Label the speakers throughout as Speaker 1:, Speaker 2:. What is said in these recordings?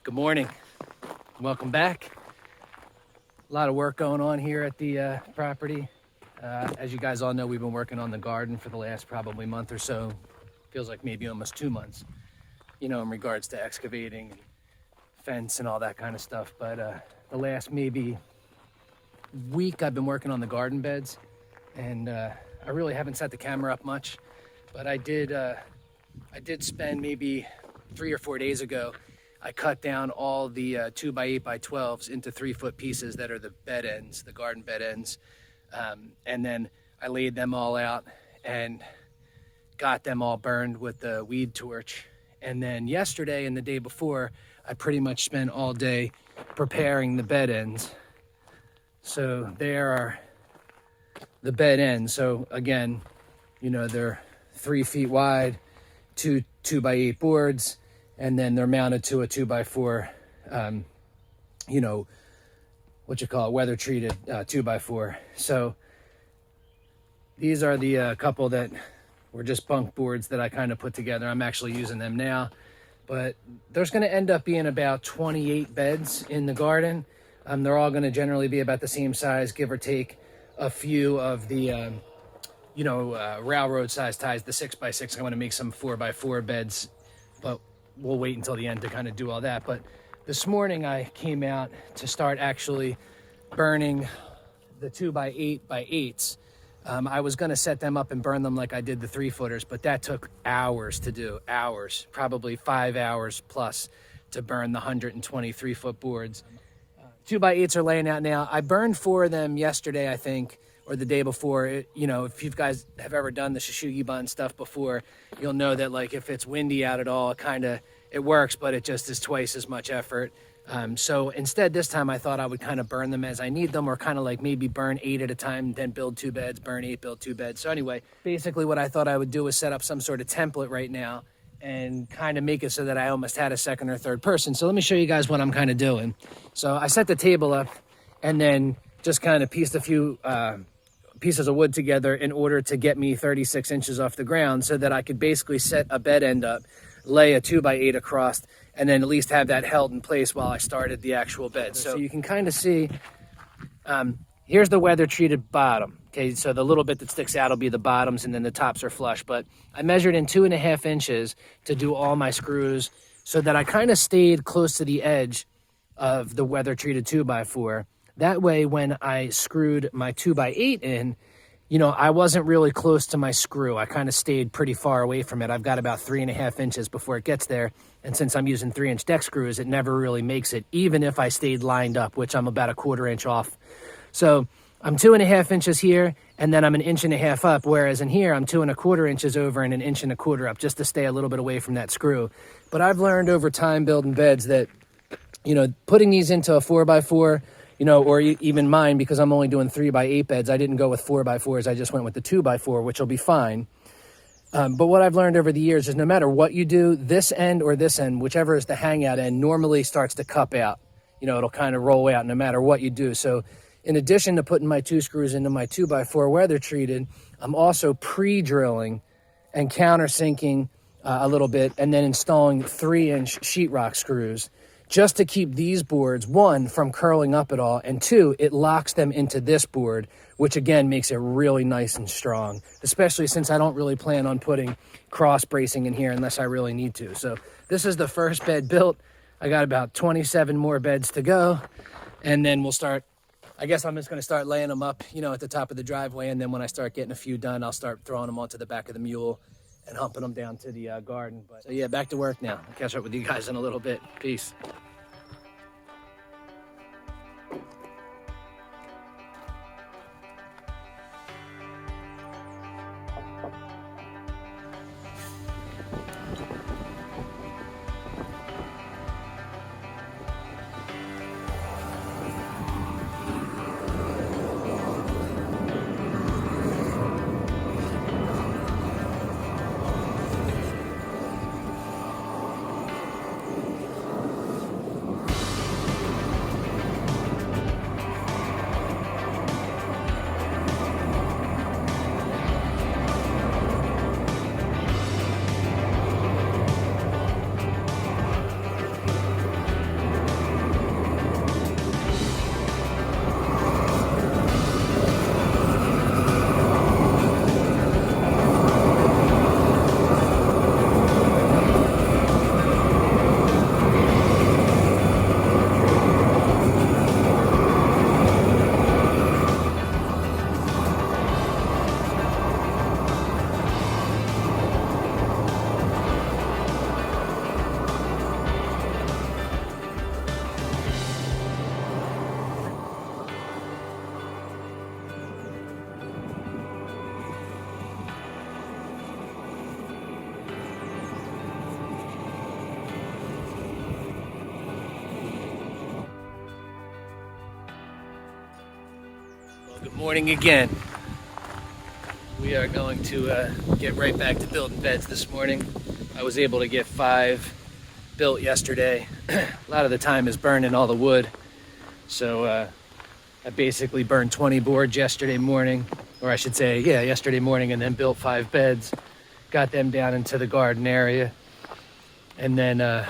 Speaker 1: Good morning. Welcome back. A lot of work going on here at the property. As you guys all know, we've been working on the garden for the last probably month or so. Feels like maybe almost 2 months, you know, in regards to excavating and fence and all that kind of stuff. But the last maybe week I've been working on the garden beds, and I really haven't set the camera up much, but I did spend maybe 3 or 4 days ago. I cut down all the 2x8x12s into 3-foot pieces that are the bed ends, the garden bed ends. And then I laid them all out and got them all burned with the weed torch. And then yesterday and the day before, I pretty much spent all day preparing the bed ends. So there are the bed ends. So again, you know, they're 3 feet wide, 2x8 boards, and then they're mounted to a 2x4, you know, weather treated 2x4. So these are the couple that were just bunk boards that I kind of put together. I'm actually using them now, but there's going to end up being about 28 beds in the garden. They're all going to generally be about the same size, give or take a few of the, railroad size ties, the 6x6. I want to make some 4x4 beds, but we'll wait until the end to kind of do all that. But this morning I came out to start actually burning the 2x8x8s. I was going to set them up and burn them like I did the 3-footers, but that took hours to do, probably 5 hours plus to burn the 123-foot boards. 2x8s are laying out now. I burned 4 of them yesterday, I think, or the day before. If you guys have ever done the Shou Sugi bun stuff before, you'll know that like if it's windy out at all, it works, but it just is twice as much effort. So instead this time I thought I would kind of burn them as I need them, or kind of like maybe burn 8 at a time, then build 2 beds, burn 8, build 2 beds. So anyway, basically what I thought I would do is set up some sort of template right now and kind of make it so that I almost had a second or third person. So let me show you guys what I'm kind of doing. So I set the table up and then just kind of pieced a few pieces of wood together in order to get me 36 inches off the ground so that I could basically set a bed end up, lay a 2x8 across, and then at least have that held in place while I started the actual bed. So you can kind of see, here's the weather treated bottom. Okay, so the little bit that sticks out will be the bottoms, and then the tops are flush. But I measured in 2.5 inches to do all my screws so that I kind of stayed close to the edge of the weather treated 2x4. That way, when I screwed my 2x8 in, I wasn't really close to my screw. I kind of stayed pretty far away from it. I've got about 3.5 inches before it gets there. And since I'm using 3-inch deck screws, it never really makes it, even if I stayed lined up, which I'm about 1/4 inch off. So I'm 2.5 inches here, and then I'm 1.5 inches up. Whereas in here, I'm 2.25 inches over and 1.25 inches up, just to stay a little bit away from that screw. But I've learned over time building beds that, putting these into a 4x4, or even mine, because I'm only doing 3x8 beds. I didn't go with 4x4s. I just went with the 2x4, which will be fine. But what I've learned over the years is no matter what you do, this end or this end, whichever is the hangout end, normally starts to cup out. It'll kind of roll out no matter what you do. So in addition to putting my 2 screws into my 2x4 weather treated, I'm also pre-drilling and countersinking a little bit, and then installing 3-inch sheetrock screws, just to keep these boards, 1, from curling up at all, and 2, it locks them into this board, which again makes it really nice and strong, especially since I don't really plan on putting cross bracing in here unless I really need to. So this is the first bed built. I got about 27 more beds to go, and then we'll start. I guess I'm just going to start laying them up, at the top of the driveway, and then when I start getting a few done, I'll start throwing them onto the back of the mule and humping them down to the garden. So yeah, back to work now. I'll catch up with you guys in a little bit. Peace. Morning again. We are going to get right back to building beds this morning. I was able to get 5 built yesterday. A lot of the time is burning all the wood. So I basically burned 20 boards yesterday morning, or I should say, yeah, yesterday morning, and then built 5 beds. Got them down into the garden area. And then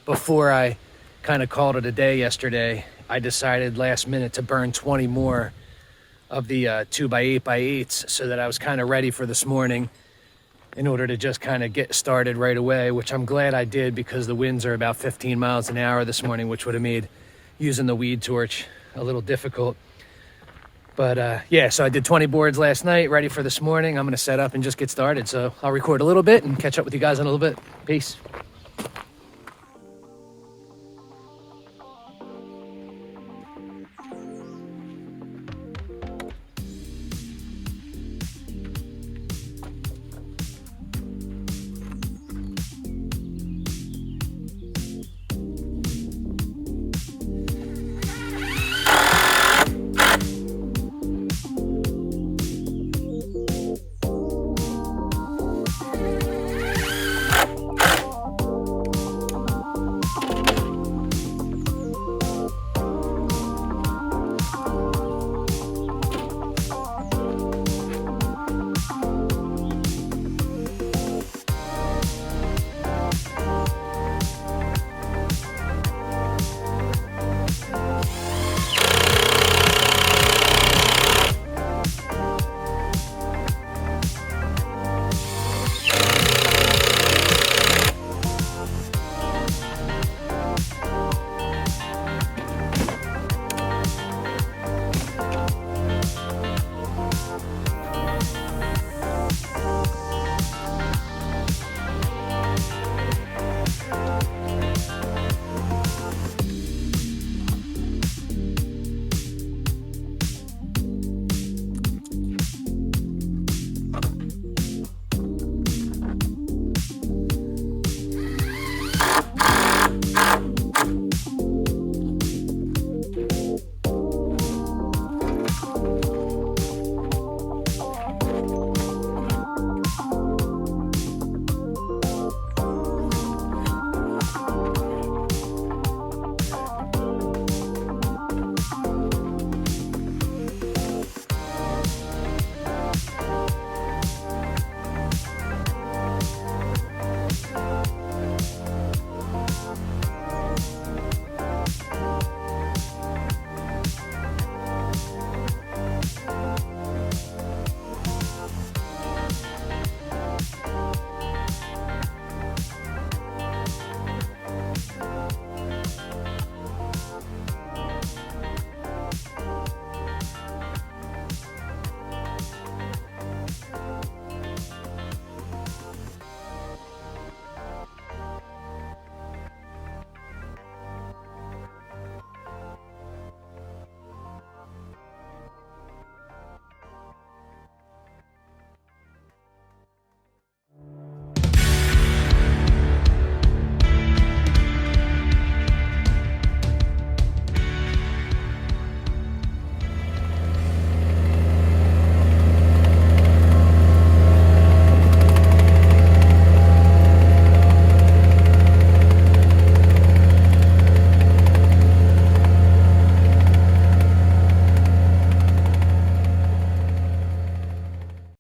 Speaker 1: before I kind of called it a day yesterday, I decided last minute to burn 20 more of the 2x8x8s so that I was kind of ready for this morning in order to just kind of get started right away, which I'm glad I did because the winds are about 15 miles an hour this morning, which would have made using the weed torch a little difficult. But yeah, so I did 20 boards last night, ready for this morning. I'm going to set up and just get started. So I'll record a little bit and catch up with you guys in a little bit. Peace.